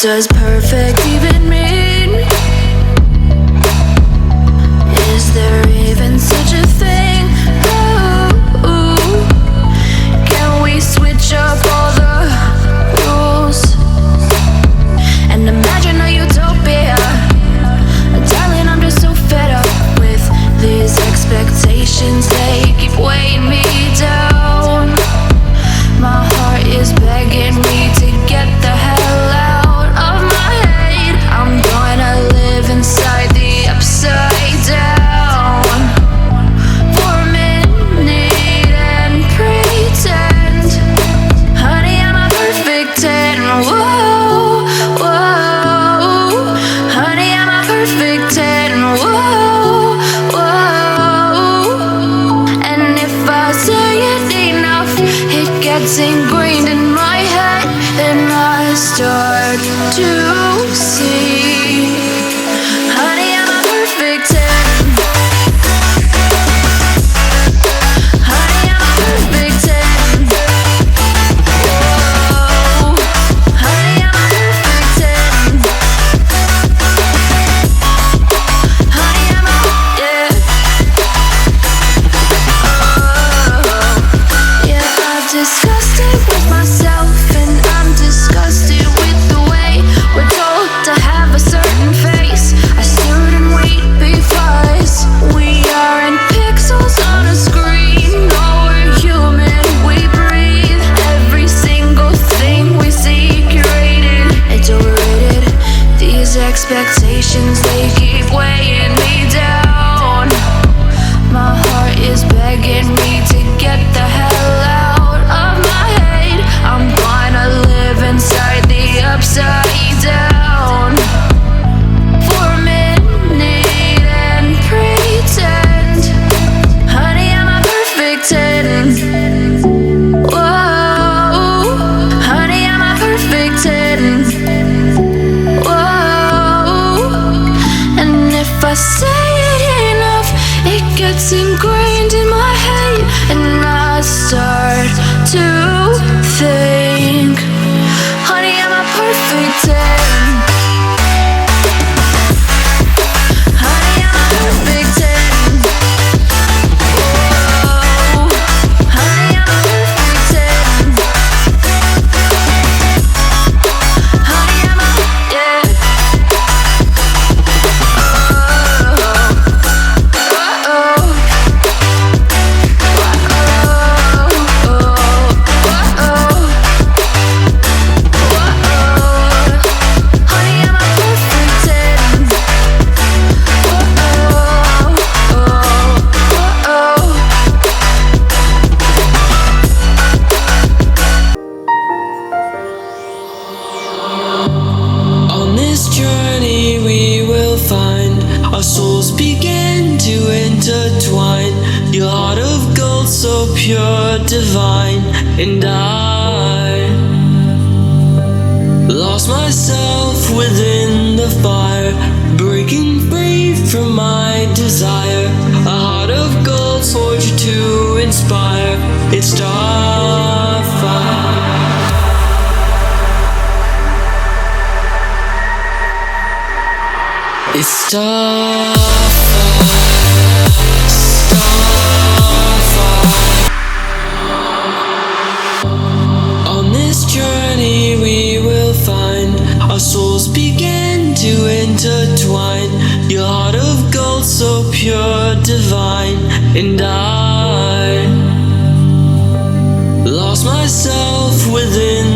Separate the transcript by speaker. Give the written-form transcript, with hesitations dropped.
Speaker 1: does perfect even mean? Is there even such a thing? Ooh, can we switch up all the rules and imagine a utopia? Darling, I'm just so fed up with these expectations. They keep weighing me down. My heart is begging me to get the hell out of my head. I'm gonna live inside the upside down for a minute and pretend, honey, I'm a perfect 10. Whoa, whoa, honey, I'm a perfect 10. Whoa, whoa, and if I say it enough, it gets ingrained in my head, then I start to see, honey, I'm a perfect 10. Honey, I'm a perfect 10. Whoa, honey, I'm a perfect 10. Honey, I'm a, yeah. Oh, yeah, I've discussed it with myself, and I'm disgusted with the way we're told to have a certain face, a certain weight, because we aren't pixels on a screen. No, we're human, we breathe. Every single thing we see curated, it's overrated. These expectations, they keep weighing me down. My heart is begging me to get the hell out of my head. I'm gonna live inside the upside down for a minute and pretend, honey, I'm a perfect 10. Whoa, honey, I'm a perfect 10. Whoa, and if I say it enough, it gets ingrained in my head, and I start to think, honey, I'm a perfect 10. Honey, I'm a perfect 10. Whoa, honey, I'm a perfect 10. Honey, I'm a, yeah.
Speaker 2: On this journey we will find our souls begin to intertwine. Your heart of gold, so pure, divine, and I lost myself within the fire, breaking free from my desire. A heart of gold, forged to inspire. It's starfire. It's starfire, starfire. On this journey we will find our souls begin to intertwine. Your heart of gold, so pure, divine, and I lost myself within